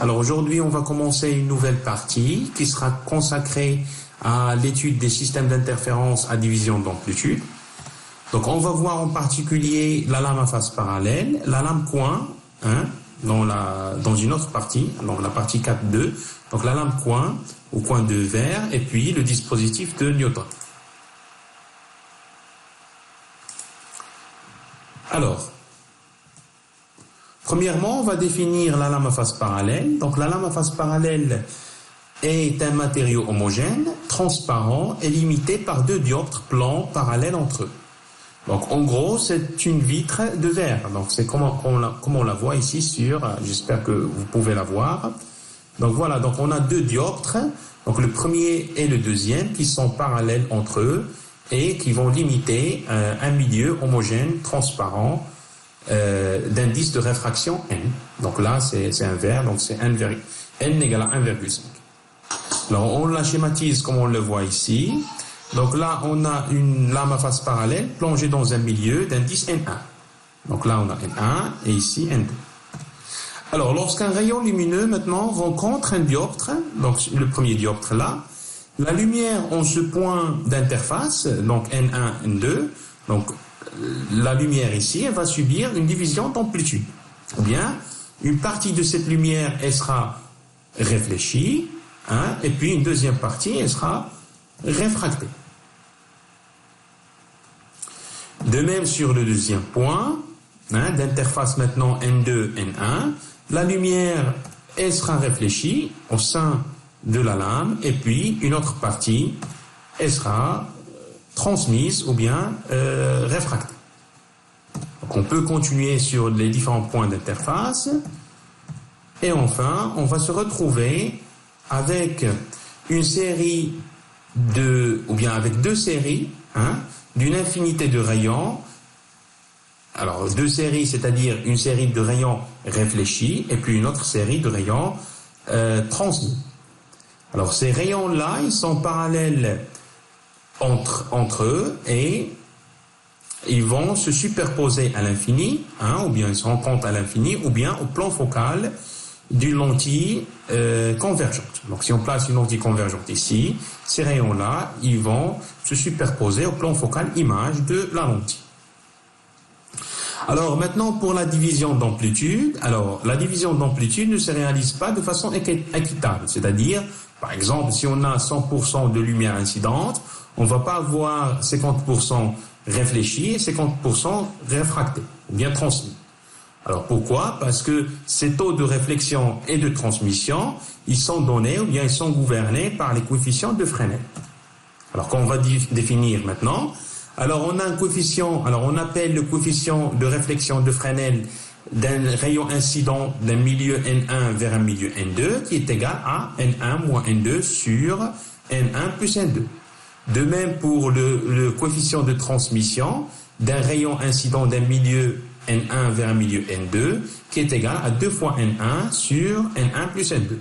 Alors aujourd'hui, on va commencer une nouvelle partie qui sera consacrée à l'étude des systèmes d'interférence à division d'amplitude. Donc on va voir en particulier la lame à face parallèle, la lame coin, dans une autre partie, dans la partie 4.2, donc la lame coin au coin de verre et puis le dispositif de Newton. Alors, premièrement, on va définir la lame à face parallèle. Donc la lame à face parallèle est un matériau homogène, transparent et limité par deux dioptres plans parallèles entre eux. Donc en gros, c'est une vitre de verre. Donc c'est comme on la voit ici j'espère que vous pouvez la voir. Donc voilà, donc on a deux dioptres, donc le premier et le deuxième qui sont parallèles entre eux et qui vont limiter un milieu homogène, transparent, d'indice de réfraction n. Donc là, c'est un verre, donc c'est n égale à 1,5. Alors on la schématise comme on le voit ici. Donc là, on a une lame à face parallèle plongée dans un milieu d'indice n1. Donc là, on a n1 et ici n2. Alors, lorsqu'un rayon lumineux maintenant rencontre un dioptre, donc le premier dioptre là, la lumière en ce point d'interface, donc n1, n2, donc la lumière ici, elle va subir une division d'amplitude. Ou bien, une partie de cette lumière, elle sera réfléchie, et puis une deuxième partie, elle sera réfractée. De même sur le deuxième point, d'interface maintenant N2, N1, la lumière, elle sera réfléchie au sein de la lame, et puis une autre partie, elle sera transmise ou bien réfractée. Donc on peut continuer sur les différents points d'interface, et enfin, on va se retrouver avec une série avec deux séries, d'une infinité de rayons. Alors, deux séries, c'est-à-dire une série de rayons réfléchis et puis une autre série de rayons transmis. Alors, ces rayons-là, ils sont parallèles entre eux et ils vont se superposer à l'infini, ou bien ils se rencontrent à l'infini, ou bien au plan focal d'une lentille convergente. Donc, si on place une lentille convergente ici, ces rayons-là, ils vont se superposer au plan focal image de la lentille. Alors, maintenant, pour la division d'amplitude, alors, la division d'amplitude ne se réalise pas de façon équitable. C'est-à-dire, par exemple, si on a 100% de lumière incidente, on ne va pas avoir 50% réfléchi et 50% réfracté, ou bien transmis. Alors pourquoi? Parce que ces taux de réflexion et de transmission, ils sont donnés ou bien ils sont gouvernés par les coefficients de Fresnel. Alors qu'on va définir maintenant. Alors on a un coefficient, alors on appelle le coefficient de réflexion de Fresnel d'un rayon incident d'un milieu N1 vers un milieu N2 qui est égal à N1 moins N2 sur N1 plus N2. De même pour le coefficient de transmission d'un rayon incident d'un milieu N1 vers un milieu N2, qui est égal à 2 fois N1 sur N1 plus N2.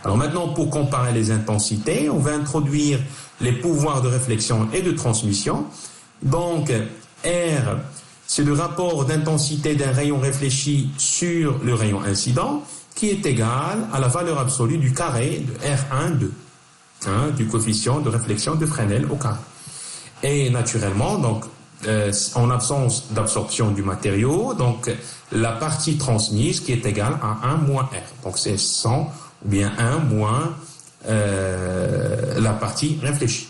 Alors maintenant, pour comparer les intensités, on va introduire les pouvoirs de réflexion et de transmission. Donc, R, c'est le rapport d'intensité d'un rayon réfléchi sur le rayon incident, qui est égal à la valeur absolue du carré de R1,2, du coefficient de réflexion de Fresnel au carré. Et naturellement, donc, en absence d'absorption du matériau, donc la partie transmise qui est égale à 1 moins R. Donc c'est 100 ou bien 1 moins la partie réfléchie.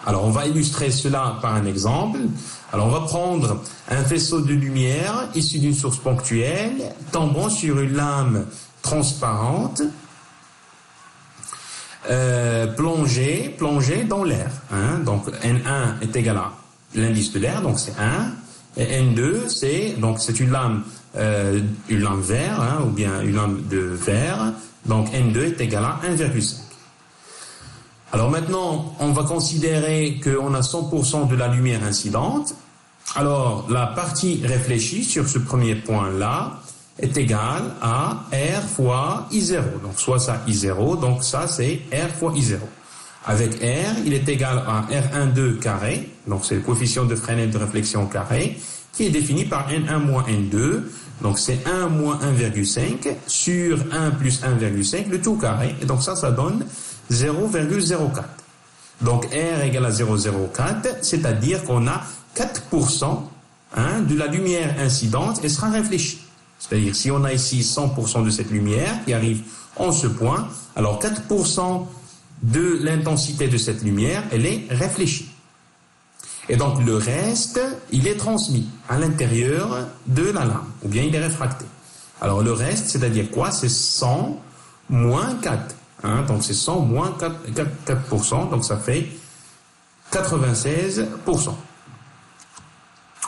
Alors on va illustrer cela par un exemple. Alors on va prendre un faisceau de lumière issu d'une source ponctuelle tombant sur une lame transparente plongée dans l'air. Donc N1 est égal à l'indice de l'air, donc c'est 1, et N2 c'est une lame verre, ou bien une lame de verre, donc N2 est égal à 1,5. Alors maintenant, on va considérer qu'on a 100% de la lumière incidente. Alors la partie réfléchie sur ce premier point-là est égal à R fois I0. Donc, soit ça I0, donc ça c'est R fois I0. Avec R, il est égal à R12 carré, donc c'est le coefficient de Fresnel de réflexion carré, qui est défini par N1 moins N2. Donc c'est 1 moins 1,5 sur 1 plus 1,5, le tout carré. Et donc ça donne 0,04. Donc R égale à 0,04, c'est-à-dire qu'on a 4% de la lumière incidente et sera réfléchie. C'est-à-dire si on a ici 100% de cette lumière qui arrive en ce point, alors 4% de l'intensité de cette lumière, elle est réfléchie. Et donc le reste, il est transmis à l'intérieur de la lame, ou bien il est réfracté. Alors le reste, c'est-à-dire quoi? C'est 100 moins 4. Donc c'est 100 moins 4%, donc ça fait 96%.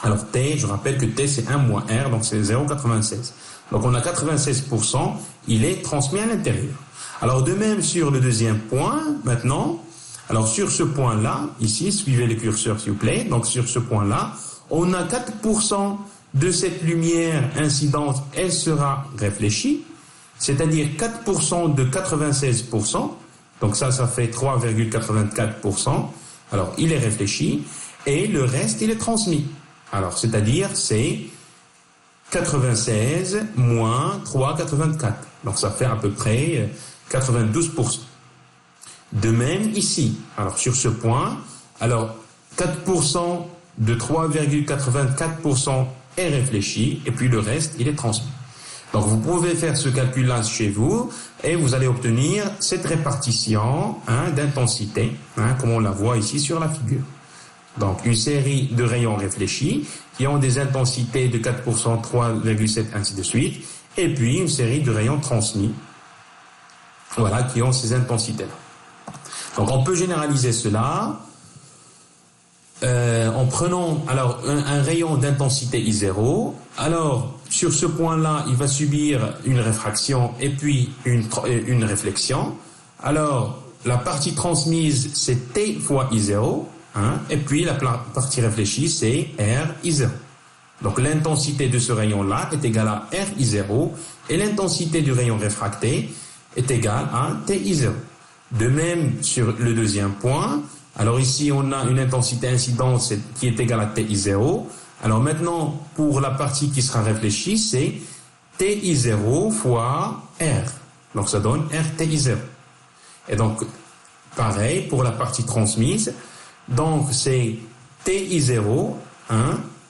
Alors T, je rappelle que T c'est 1 moins R, donc c'est 0,96. Donc on a 96%, il est transmis à l'intérieur. Alors de même sur le deuxième point, maintenant, alors sur ce point-là, ici, suivez le curseur s'il vous plaît, donc sur ce point-là, on a 4% de cette lumière incidente, elle sera réfléchie, c'est-à-dire 4% de 96%, donc ça fait 3,84%, alors il est réfléchi, et le reste, il est transmis. Alors, c'est-à-dire, c'est 96 moins 3,84. Donc, ça fait à peu près 92%. De même, ici, alors sur ce point, alors 4% de 3,84% est réfléchi, et puis le reste, il est transmis. Donc, vous pouvez faire ce calcul-là chez vous, et vous allez obtenir cette répartition d'intensité, comme on la voit ici sur la figure. Donc, une série de rayons réfléchis qui ont des intensités de 4%, 3,7, ainsi de suite. Et puis, une série de rayons transmis, voilà, qui ont ces intensités-là. Donc, on peut généraliser cela en prenant alors un rayon d'intensité I0. Alors, sur ce point-là, il va subir une réfraction et puis une réflexion. Alors, la partie transmise, c'est T fois I0. Et puis la partie réfléchie, c'est R I0. Donc l'intensité de ce rayon-là est égale à R I0 et l'intensité du rayon réfracté est égale à T I0. De même sur le deuxième point, alors ici on a une intensité incidente qui est égale à T I0. Alors maintenant, pour la partie qui sera réfléchie, c'est T I0 fois R. Donc ça donne R T I0. Et donc, pareil pour la partie transmise. Donc, c'est TI0,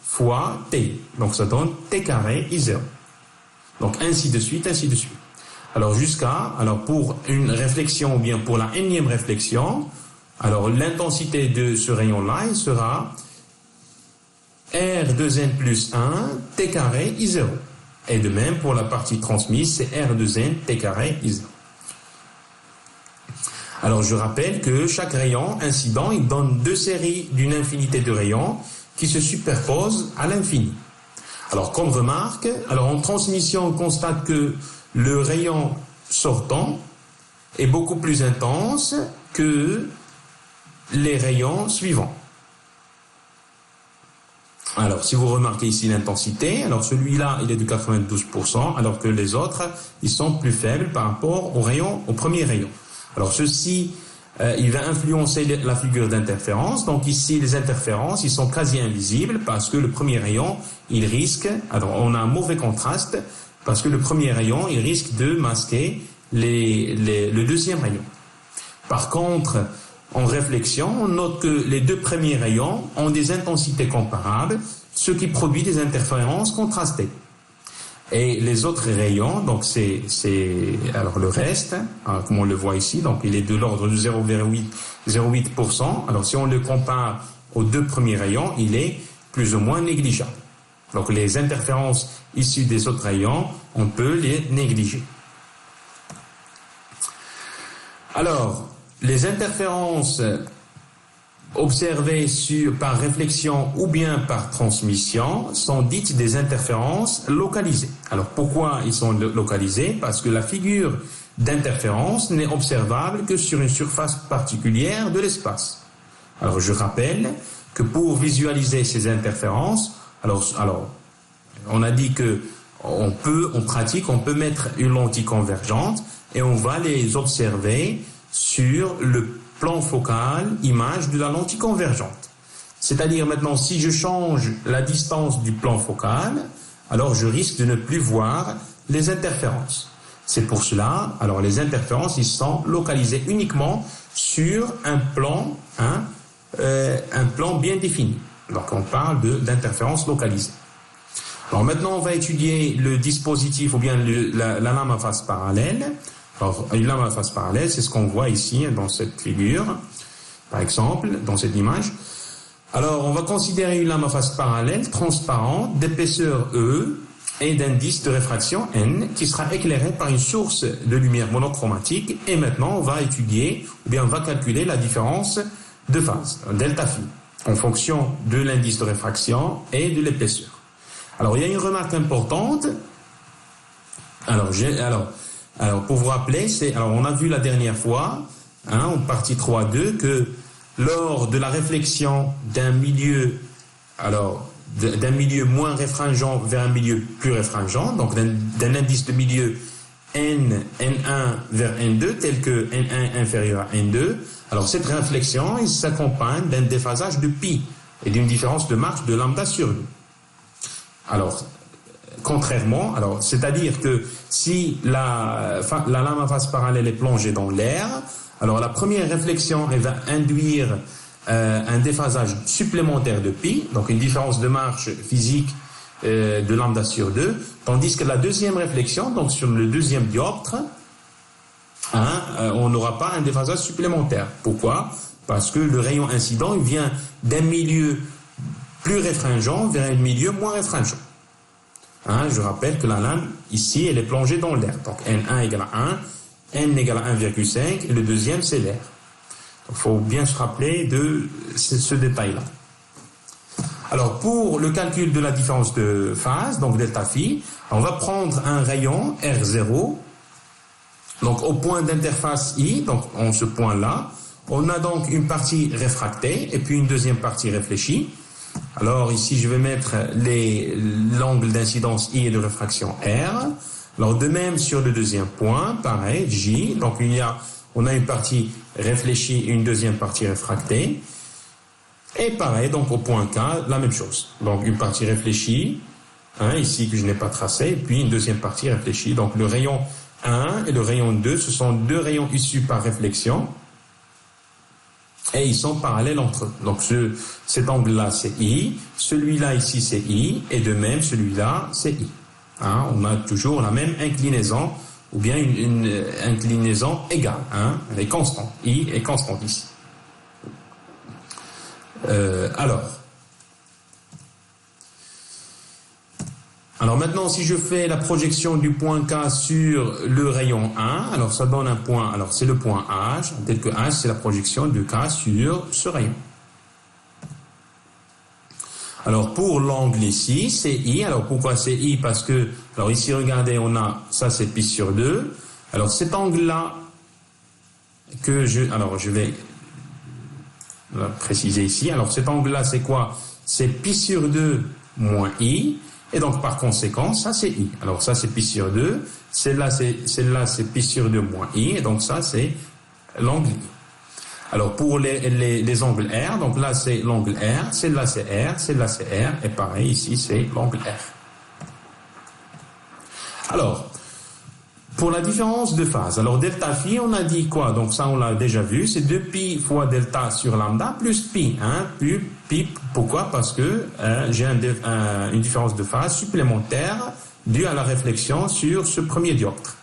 fois T. Donc, ça donne T carré I0. Donc, ainsi de suite, ainsi de suite. Alors, pour une réflexion ou bien pour la énième réflexion, alors, l'intensité de ce rayon-là, il sera R2N plus 1, T carré I0. Et de même, pour la partie transmise, c'est R2N, T carré I0. Alors, je rappelle que chaque rayon incident, il donne deux séries d'une infinité de rayons qui se superposent à l'infini. Alors, comme remarque, en transmission, on constate que le rayon sortant est beaucoup plus intense que les rayons suivants. Alors, si vous remarquez ici l'intensité, alors celui-là, il est de 92%, alors que les autres, ils sont plus faibles par rapport au premier rayon. Alors ceci, il va influencer la figure d'interférence. Donc ici, les interférences, ils sont quasi invisibles parce que le premier rayon, il risque, alors on a un mauvais contraste parce que le premier rayon, il risque de masquer le deuxième rayon. Par contre, en réflexion, on note que les deux premiers rayons ont des intensités comparables, ce qui produit des interférences contrastées. Et les autres rayons, donc alors le reste, comme on le voit ici, donc il est de l'ordre de 0,8%. Alors si on le compare aux deux premiers rayons, il est plus ou moins négligeable. Donc les interférences issues des autres rayons, on peut les négliger. Alors, les interférences observées par réflexion ou bien par transmission sont dites des interférences localisées. Alors pourquoi ils sont localisés? Parce que la figure d'interférence n'est observable que sur une surface particulière de l'espace. Alors je rappelle que pour visualiser ces interférences, alors on a dit que en pratique, on peut mettre une lentille convergente et on va les observer sur le plan focal image de la lentille convergente. C'est-à-dire maintenant, si je change la distance du plan focal, alors je risque de ne plus voir les interférences. C'est pour cela, alors les interférences, ils sont localisées uniquement sur un plan bien défini. Donc on parle d'interférences localisées. Alors maintenant, on va étudier le dispositif ou bien la lame à face parallèle. Alors une lame à face parallèle, c'est ce qu'on voit ici dans cette figure, par exemple, dans cette image. Alors on va considérer une lame à face parallèle transparente d'épaisseur E et d'indice de réfraction N qui sera éclairée par une source de lumière monochromatique. Et maintenant, on va étudier ou bien on va calculer la différence de phase, delta phi, en fonction de l'indice de réfraction et de l'épaisseur. Alors, il y a une remarque importante. Alors, pour vous rappeler, on a vu la dernière fois, en partie 3.2, que lors de la réflexion d'un milieu, d'un milieu moins réfringent vers un milieu plus réfringent, donc d'un indice de milieu N1 vers N2, tel que N1 inférieur à N2, alors cette réflexion, il s'accompagne d'un déphasage de pi et d'une différence de marge de lambda sur 2. Alors, contrairement, c'est-à-dire que si la lame à face parallèle est plongée dans l'air, alors la première réflexion, elle va induire un déphasage supplémentaire de pi, donc une différence de marge physique de lambda sur 2, tandis que la deuxième réflexion, donc sur le deuxième dioptre, on n'aura pas un déphasage supplémentaire. Pourquoi? Parce que le rayon incident, il vient d'un milieu plus réfringent vers un milieu moins réfringent. Je rappelle que la lame, ici, elle est plongée dans l'air. Donc N1 égale à 1, N égale à 1,5, et le deuxième, c'est l'air. Il faut bien se rappeler de ce détail-là. Alors, pour le calcul de la différence de phase, donc delta phi, on va prendre un rayon R0, donc au point d'interface I, donc en ce point-là, on a donc une partie réfractée et puis une deuxième partie réfléchie. Alors ici, je vais mettre l'angle d'incidence I et de réfraction R. Alors de même sur le deuxième point, pareil, J, donc on a une partie réfléchie et une deuxième partie réfractée. Et pareil, donc au point K, la même chose. Donc une partie réfléchie, ici que je n'ai pas tracé, et puis une deuxième partie réfléchie. Donc le rayon 1 et le rayon 2, ce sont deux rayons issus par réflexion, et ils sont parallèles entre eux. Donc cet angle-là, c'est I, celui-là ici, c'est I, et de même, celui-là, c'est I. On a toujours la même inclinaison, ou bien une inclinaison égale. Elle est constante. I est constante ici. Alors maintenant, si je fais la projection du point K sur le rayon 1, alors ça donne un point, alors c'est le point H, tel que H, c'est la projection de K sur ce rayon. Alors pour l'angle ici, c'est I. Alors pourquoi c'est I? Parce que, alors ici, regardez, on a, ça c'est pi sur 2. Alors cet angle-là, je vais préciser ici. Alors cet angle-là, c'est quoi? C'est pi sur 2 moins I. Et donc, par conséquent, ça, c'est I. Alors, ça, c'est pi sur 2. Celle-là, c'est pi sur 2 moins I. Et donc, ça, c'est l'angle I. Alors, pour les angles R, donc là, c'est l'angle R. Celle-là, c'est R. Celle-là, c'est R. Et pareil, ici, c'est l'angle R. Alors, pour la différence de phase, alors delta phi, on a dit quoi? Donc ça, on l'a déjà vu, c'est 2pi fois delta sur lambda plus pi. Pi, pourquoi? Parce que j'ai une différence de phase supplémentaire due à la réflexion sur ce premier dioptre.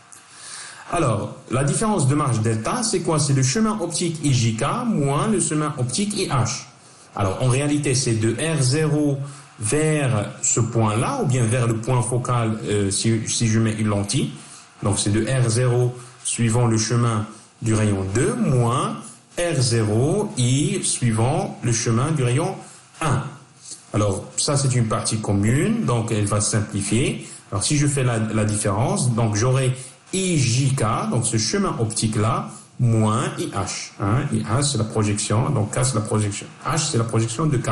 Alors, la différence de marge delta, c'est quoi? C'est le chemin optique IJK moins le chemin optique IH. Alors, en réalité, c'est de R0 vers ce point-là, ou bien vers le point focal si je mets une lentille. Donc c'est de R0 suivant le chemin du rayon 2 moins R0 I suivant le chemin du rayon 1. Alors ça c'est une partie commune, donc elle va simplifier. Alors si je fais la différence, donc j'aurai IJK, donc ce chemin optique là, moins IH. IH c'est la projection, donc K c'est la projection. H c'est la projection de K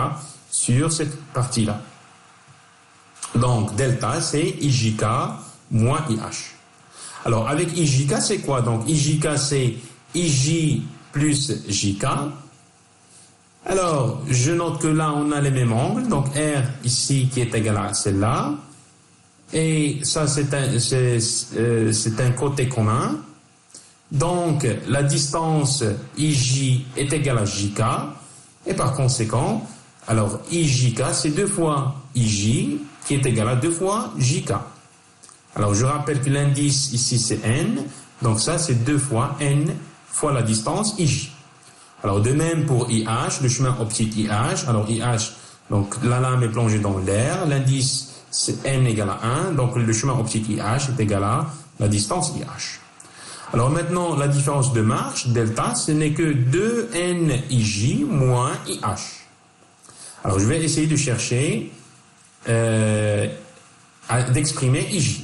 sur cette partie là. Donc delta c'est IJK moins IH. Alors, avec IJK, c'est quoi? Donc, IJK, c'est IJ plus JK. Alors, je note que là, on a les mêmes angles. Donc, R ici qui est égal à celle-là. Et ça, c'est un côté commun. Donc, la distance IJ est égale à JK. Et par conséquent, alors IJK, c'est 2 fois IJ qui est égal à 2 fois JK. Alors, je rappelle que l'indice ici, c'est N. Donc, ça, c'est 2 fois N fois la distance IJ. Alors, de même pour IH, le chemin optique IH. Alors, IH, donc la lame est plongée dans l'air. L'indice, c'est N égale à 1. Donc, le chemin optique IH est égal à la distance IH. Alors, maintenant, la différence de marche, delta, ce n'est que 2NIJ moins IH. Alors, je vais essayer de chercher, d'exprimer IJ.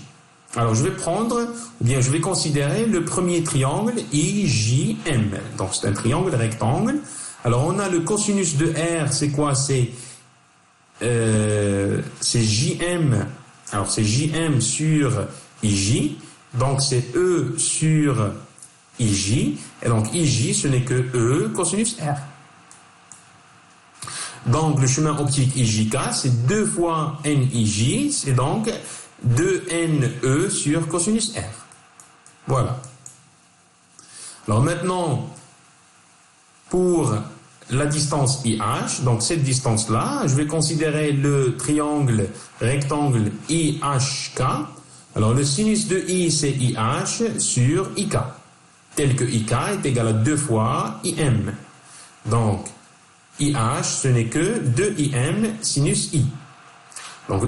Alors, je vais prendre, ou bien je vais considérer le premier triangle IJM. Donc, c'est un triangle rectangle. Alors, on a le cosinus de R, c'est quoi? C'est JM. Alors, c'est JM sur IJ. Donc, c'est E sur IJ. Et donc, IJ, ce n'est que E cosinus R. Donc, le chemin optique IJK, c'est 2 fois NIJ. C'est donc 2NE sur cosinus R. Voilà. Alors maintenant, pour la distance IH, donc cette distance-là, je vais considérer le triangle rectangle IHK. Alors le sinus de I, c'est IH sur IK, tel que IK est égal à 2 fois IM. Donc, IH, ce n'est que 2IM sinus I. Donc,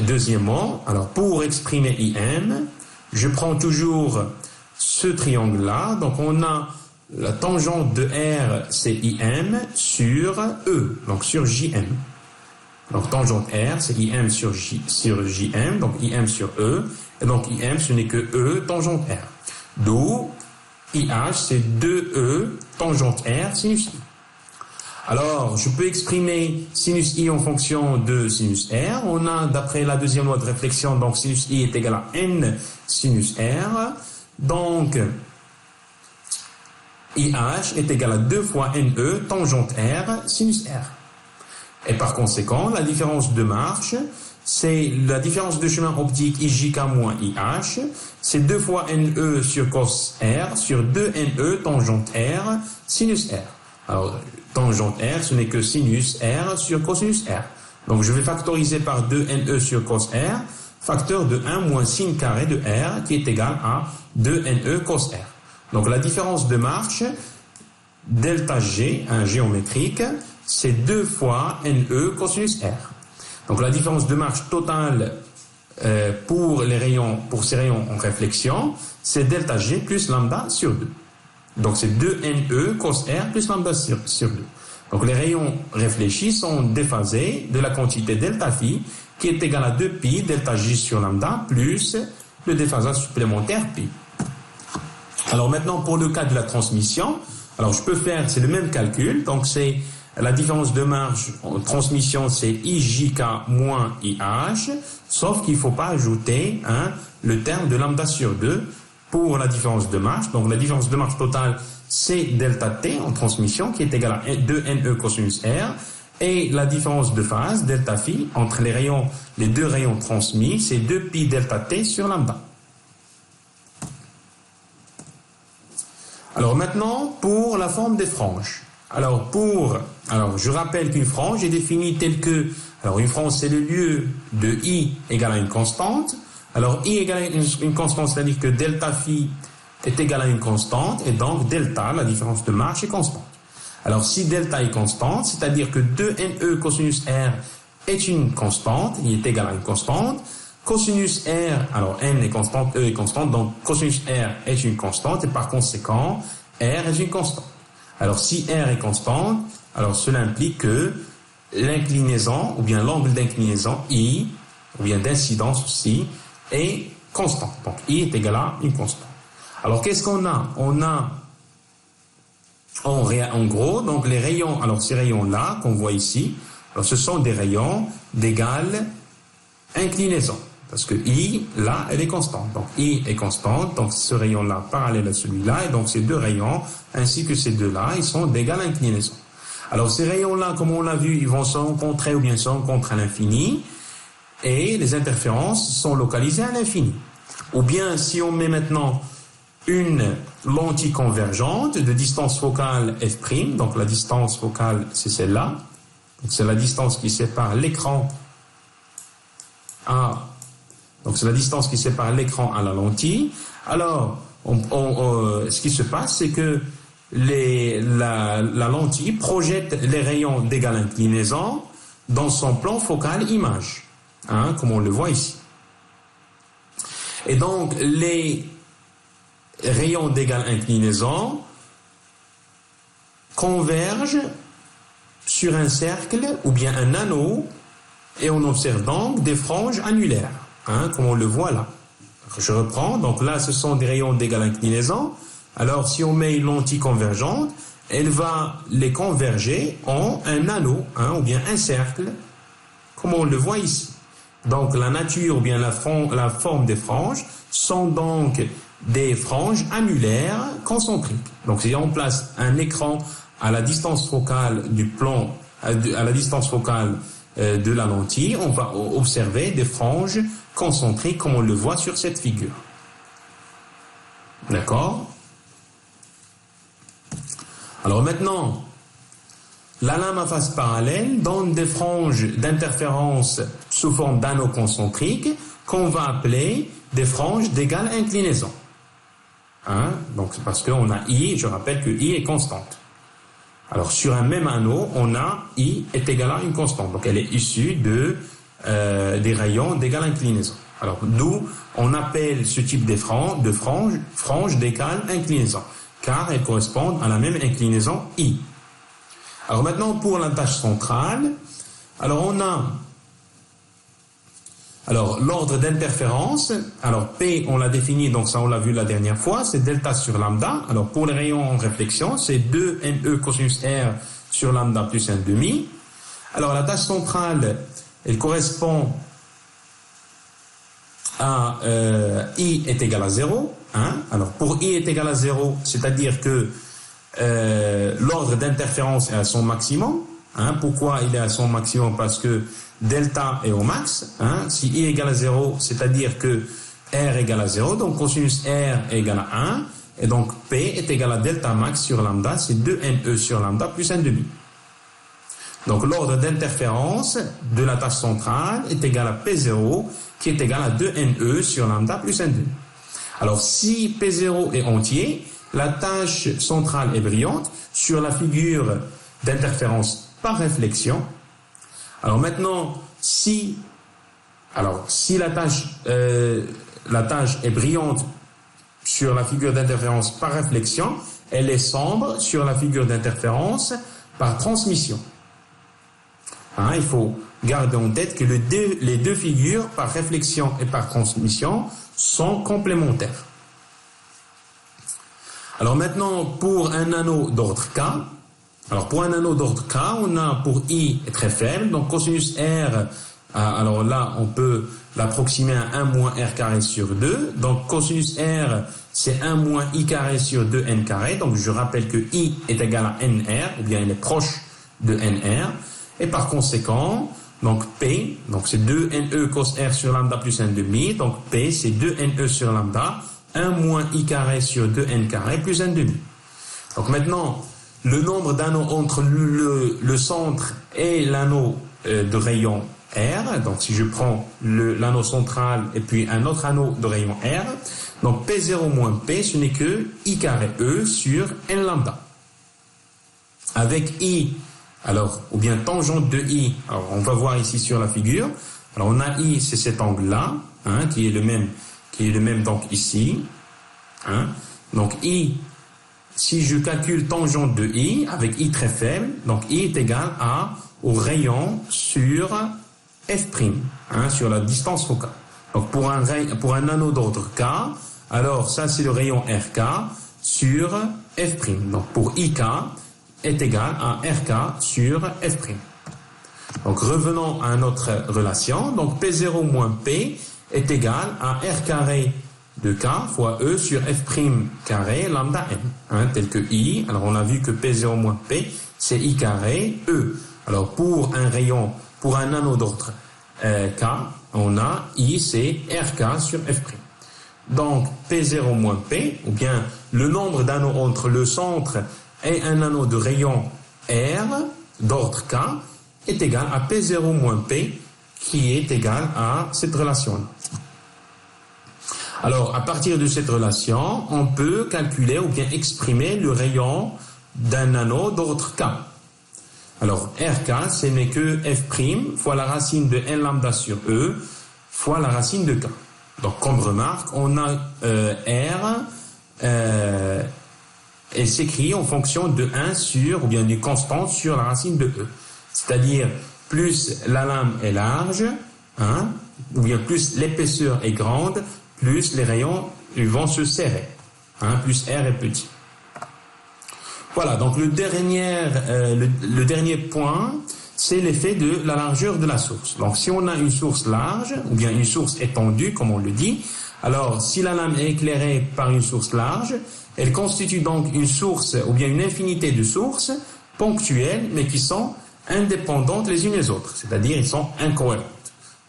deuxièmement, alors pour exprimer IM, je prends toujours ce triangle-là. Donc, on a la tangente de R, c'est IM sur E, donc sur JM. Donc, tangente R, c'est IM sur JM, donc IM sur E. Et donc, IM, ce n'est que E, tangente R. D'où, IH, c'est 2E, tangente R, sinus I. Alors, je peux exprimer sinus I en fonction de sinus R. On a, d'après la deuxième loi de réflexion, donc sinus I est égal à N sinus R. Donc, IH est égal à 2 fois NE, tangente R, sinus R. Et par conséquent, la différence de marche, c'est la différence de chemin optique IJK moins IH, c'est 2 fois NE sur cos R, sur 2NE, tangente R, sinus R. Alors, tangente R, ce n'est que sinus R sur cosinus R. Donc, je vais factoriser par 2NE sur cos R, facteur de 1 moins sin carré de R, qui est égal à 2NE cos R. Donc, la différence de marche, delta G, un géométrique, c'est 2 fois NE cosinus R. Donc, la différence de marche totale pour ces rayons en réflexion, c'est delta G plus lambda sur 2. Donc, c'est 2NE cos R plus lambda sur 2. Donc, les rayons réfléchis sont déphasés de la quantité delta phi qui est égale à 2pi delta J sur lambda plus le déphasage supplémentaire pi. Alors, maintenant, pour le cas de la transmission, alors je peux faire, c'est le même calcul. Donc, c'est la différence de marge en transmission, c'est IJK moins IH, sauf qu'il ne faut pas ajouter le terme de lambda sur 2 pour la différence de marche. Donc, la différence de marche totale, c'est delta T en transmission, qui est égal à 2NE cosinus R. Et la différence de phase, delta phi, entre les deux rayons transmis, c'est 2pi delta T sur lambda. Alors, maintenant, pour la forme des franges. Alors, je rappelle qu'une frange est définie telle que, alors, une frange, c'est le lieu de I égale à une constante. Alors, I égale à une constante, c'est-à-dire que delta phi est égal à une constante, et donc delta, la différence de marche, est constante. Alors, si delta est constante, c'est-à-dire que 2NE cosinus R est une constante, il est égal à une constante, cosinus R, alors N est constante, E est constante, donc cosinus R est une constante, et par conséquent, R est une constante. Alors, si R est constante, alors cela implique que l'inclinaison, ou bien l'angle d'inclinaison, I, ou bien d'incidence aussi, est constante. Donc, I est égal à une constante. Alors, qu'est-ce qu'on a? On a, en gros, donc les rayons, alors ces rayons-là qu'on voit ici, alors ce sont des rayons d'égale inclinaison. Parce que I, là, elle est constante. Donc, I est constante, donc ce rayon-là parallèle à celui-là, et donc ces deux rayons, ainsi que ces deux-là, ils sont d'égale inclinaison. Alors ces rayons-là, comme on l'a vu, ils vont se rencontrer ou bien se rencontrent à l'infini, et les interférences sont localisées à l'infini. Ou bien si on met maintenant une lentille convergente de distance focale f', donc la distance focale c'est celle-là, c'est la distance qui sépare l'écran donc c'est la distance qui sépare l'écran à la lentille. Alors ce qui se passe, c'est que la lentille projette les rayons d'égale inclinaison dans son plan focal image, comme on le voit ici. Et donc les rayons d'égale inclinaison convergent sur un cercle ou bien un anneau, et on observe donc des franges annulaires, comme on le voit là. Je reprends, donc là ce sont des rayons d'égale inclinaison. Alors si on met une lentille convergente, elle va les converger en un anneau, ou bien un cercle, comme on le voit ici. Donc la nature ou bien la forme des franges sont donc des franges annulaires concentriques. Donc si on place un écran à la distance focale du plan, à la distance focale de la lentille, on va observer des franges concentriques comme on le voit sur cette figure. D'accord? Alors maintenant, la lame à face parallèle donne des franges d'interférence sous forme d'anneaux concentriques qu'on va appeler des franges d'égale inclinaison. Donc c'est parce qu'on a I, je rappelle que I est constante. Alors sur un même anneau, on a I est égal à une constante. Donc elle est issue des rayons d'égale inclinaison. Alors nous, on appelle ce type de franges d'égale inclinaison, car elles correspondent à la même inclinaison I. Alors maintenant, pour la tâche centrale, alors on a l'ordre d'interférence. Alors P, on l'a défini, donc ça on l'a vu la dernière fois, c'est delta sur lambda. Alors pour les rayons en réflexion, c'est 2NE cosinus R sur lambda plus 1/2. Alors la tâche centrale, elle correspond à I est égal à 0. Alors pour I est égal à 0, c'est-à-dire que l'ordre d'interférence est à son maximum. Pourquoi il est à son maximum? Parce que delta est au max. Si I égale à 0, c'est-à-dire que R égale à 0, donc cosinus R est égal à 1, et donc P est égal à delta max sur lambda, c'est 2NE sur lambda plus 1/2. Donc l'ordre d'interférence de la tâche centrale est égal à P0, qui est égal à 2NE sur lambda plus 1/2. Alors si P0 est entier, la tâche centrale est brillante sur la figure d'interférence par réflexion. Alors maintenant, si la tâche est brillante sur la figure d'interférence par réflexion, elle est sombre sur la figure d'interférence par transmission. Il faut garder en tête que les deux figures par réflexion et par transmission sont complémentaires. Alors maintenant, pour un anneau d'ordre K, on a pour I est très faible, donc cosinus R, alors là, on peut l'approximer à 1 moins R carré sur 2. Donc cosinus R, c'est 1 moins I carré sur 2N carré. Donc je rappelle que I est égal à NR, ou bien il est proche de NR. Et par conséquent, donc P, donc c'est 2NE cos R sur lambda plus 1/2. Donc P, c'est 2NE sur lambda, 1 moins I carré sur 2N carré plus 1/2. Donc maintenant, le nombre d'anneaux entre le centre et l'anneau de rayon R, donc si je prends l'anneau central et puis un autre anneau de rayon R, donc P0 moins P, ce n'est que I carré E sur N lambda. Avec I, ou bien tangente de I, alors on va voir ici sur la figure, alors on a I, c'est cet angle-là, qui est le même donc ici, donc I, si je calcule tangente de I avec I très faible, donc I est égal au rayon sur F', sur la distance focale. Donc pour un anneau d'ordre K, alors ça c'est le rayon RK sur F'. Donc pour IK est égal à RK sur F'. Donc revenons à notre relation. Donc P0 moins P est égal à R carré de K fois E sur F' carré lambda N, tel que I. Alors on a vu que P0 moins P, c'est I carré E. Alors pour un rayon, pour un anneau d'ordre K, on a I, c'est RK sur F'. Donc P0 moins P, ou bien le nombre d'anneaux entre le centre et un anneau de rayon R d'ordre K est égal à P0 moins P, qui est égal à cette relation-là. Alors, à partir de cette relation, on peut calculer ou bien exprimer le rayon d'un anneau d'ordre K. Alors, RK, ce n'est que F' fois la racine de N lambda sur E fois la racine de K. Donc, comme remarque, on a R et s'écrit en fonction de 1 sur, ou bien d'une constante sur la racine de E. C'est-à-dire, plus la lame est large, hein, ou bien plus l'épaisseur est grande, plus les rayons vont se serrer, hein, plus R est petit. Voilà, donc le dernier point, c'est l'effet de la largeur de la source. Donc si on a une source large, ou bien une source étendue, comme on le dit, alors si la lame est éclairée par une source large, elle constitue donc une source, ou bien une infinité de sources ponctuelles, mais qui sont indépendantes les unes des autres, c'est-à-dire ils sont incohérentes.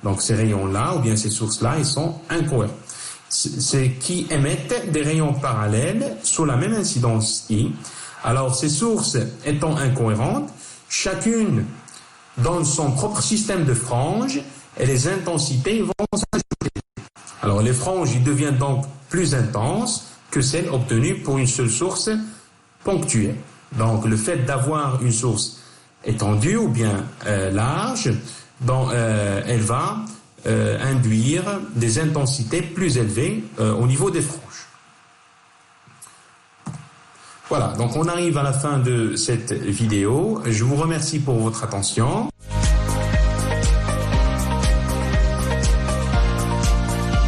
Donc ces rayons-là, ou bien ces sources-là, ils sont incohérents. C'est qui émettent des rayons parallèles sous la même incidence I. Alors ces sources étant incohérentes, chacune donne son propre système de franges et les intensités vont s'ajouter. Alors les franges ils deviennent donc plus intenses que celles obtenues pour une seule source ponctuelle. Donc le fait d'avoir une source étendue ou bien large, elle va induire des intensités plus élevées au niveau des franges. Voilà, donc on arrive à la fin de cette vidéo. Je vous remercie pour votre attention.